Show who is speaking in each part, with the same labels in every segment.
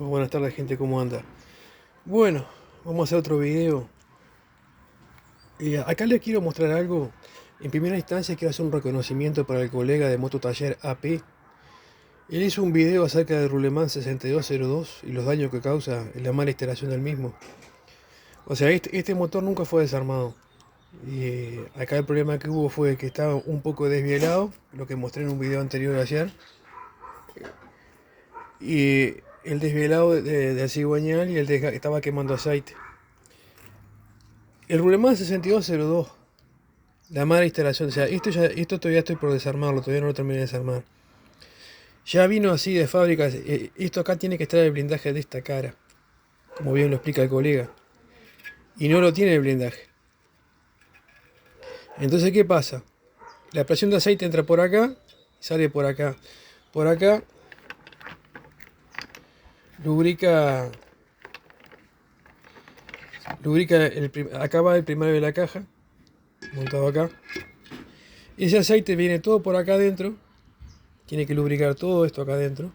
Speaker 1: Buenas tardes, gente, ¿cómo anda? Bueno, vamos a hacer otro video. Acá les quiero mostrar algo. En primera instancia quiero hacer un reconocimiento para el colega de Mototaller AP. Él hizo un video acerca del Ruleman 6202 y los daños que causa en la mala instalación del mismo. O sea, este motor nunca fue desarmado. Acá el problema que hubo fue que estaba un poco desvielado, lo que mostré en un video anterior ayer. Y el desvielado del cigüeñal y estaba quemando aceite. El Ruleman 6202, la mala instalación, o sea, esto todavía estoy por desarmarlo, todavía no lo terminé de desarmar. Ya vino así de fábrica, esto acá tiene que estar el blindaje de esta cara, como bien lo explica el colega. Y no lo tiene el blindaje. Entonces, ¿qué pasa? La presión de aceite entra por acá y sale por acá. Por acá lubrica acá va el primario de la caja, montado acá. Ese aceite viene todo por acá adentro. Tiene que lubricar todo esto acá adentro.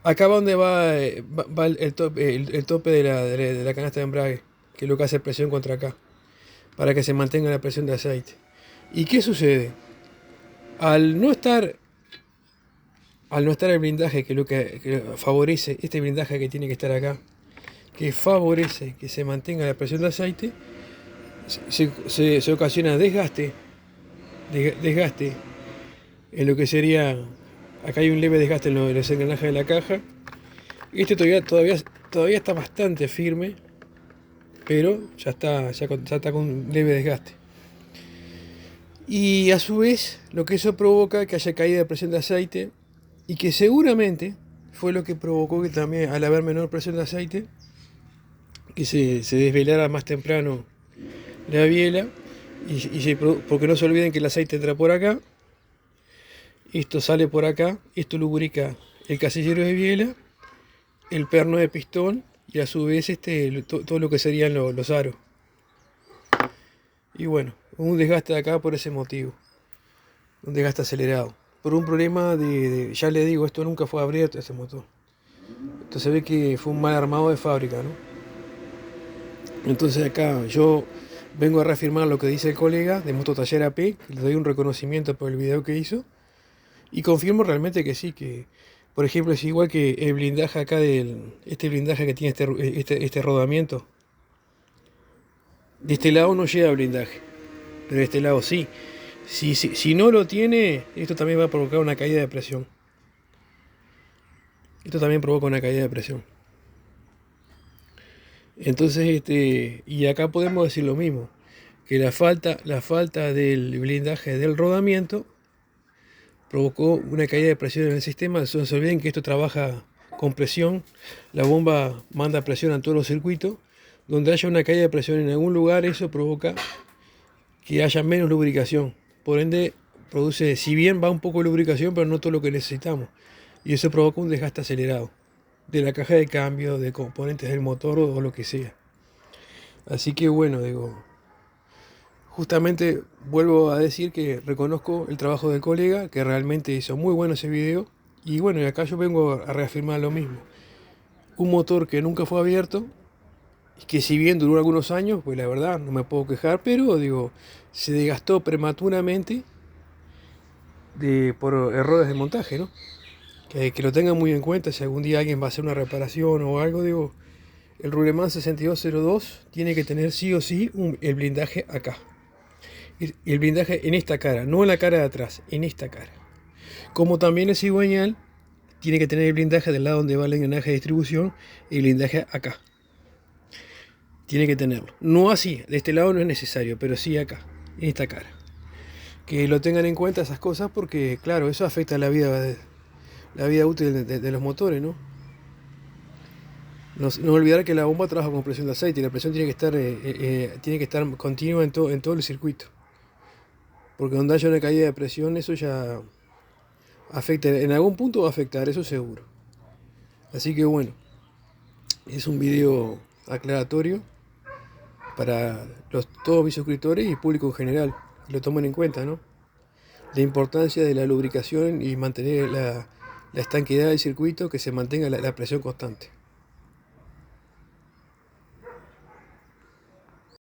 Speaker 1: Acá va donde va el tope de la canasta de embrague, que es lo que hace presión contra acá, para que se mantenga la presión de aceite. ¿Y qué sucede? Al no estar el blindaje, que lo que favorece, este blindaje que tiene que estar acá, que favorece que se mantenga la presión de aceite, se ocasiona desgaste en lo que sería, acá hay un leve desgaste en los engranajes de la caja. Este todavía está bastante firme, pero ya está con un leve desgaste. Y a su vez, lo que eso provoca que haya caída de presión de aceite, y que seguramente fue lo que provocó que también, al haber menor presión de aceite, que se desvelara más temprano la biela, porque no se olviden que el aceite entra por acá, esto sale por acá, esto lubrica el casillero de biela, el perno de pistón y a su vez todo lo que serían los aros. Y bueno, un desgaste de acá por ese motivo, un desgaste acelerado, por un problema ya le digo, esto nunca fue abierto ese motor. Entonces se ve que fue un mal armado de fábrica, ¿no? Entonces acá yo vengo a reafirmar lo que dice el colega de Mototaller AP, que le doy un reconocimiento por el video que hizo, y confirmo realmente que sí, que por ejemplo es igual que el blindaje acá este blindaje que tiene este rodamiento. De este lado no llega blindaje, pero de este lado sí. Si no lo tiene, esto también va a provocar una caída de presión. Esto también provoca una caída de presión. Entonces, y acá podemos decir lo mismo, que la falta del blindaje del rodamiento provocó una caída de presión en el sistema. No se olviden que esto trabaja con presión. La bomba manda presión a todos los circuitos. Donde haya una caída de presión en algún lugar, eso provoca que haya menos lubricación. Por ende, produce, si bien va un poco de lubricación, pero no todo lo que necesitamos. Y eso provoca un desgaste acelerado de la caja de cambio, de componentes del motor o lo que sea. Así que bueno, digo, justamente vuelvo a decir que reconozco el trabajo del colega, que realmente hizo muy bueno ese video. Y bueno, y acá yo vengo a reafirmar lo mismo. Un motor que nunca fue abierto, y que si bien duró algunos años, pues la verdad no me puedo quejar, pero digo, se desgastó prematuramente por errores de montaje, ¿no? Que lo tengan muy en cuenta si algún día alguien va a hacer una reparación o algo, digo, el Ruleman 6202 tiene que tener sí o sí el blindaje acá. El blindaje en esta cara, no en la cara de atrás, en esta cara. Como también el cigüeñal tiene que tener el blindaje del lado donde va el engranaje de distribución y el blindaje acá. Tiene que tenerlo. No así, de este lado no es necesario, pero sí acá, en esta cara. Que lo tengan en cuenta esas cosas porque, claro, eso afecta la vida útil de los motores, ¿no? No olvidar que la bomba trabaja con presión de aceite y la presión tiene que estar continua en todo el circuito. Porque donde haya una caída de presión, eso ya afecta, en algún punto va a afectar, eso seguro. Así que bueno, es un video aclaratorio para todos mis suscriptores y público en general. Lo tomen en cuenta, ¿no? La importancia de la lubricación y mantener la estanqueidad del circuito, que se mantenga la presión constante.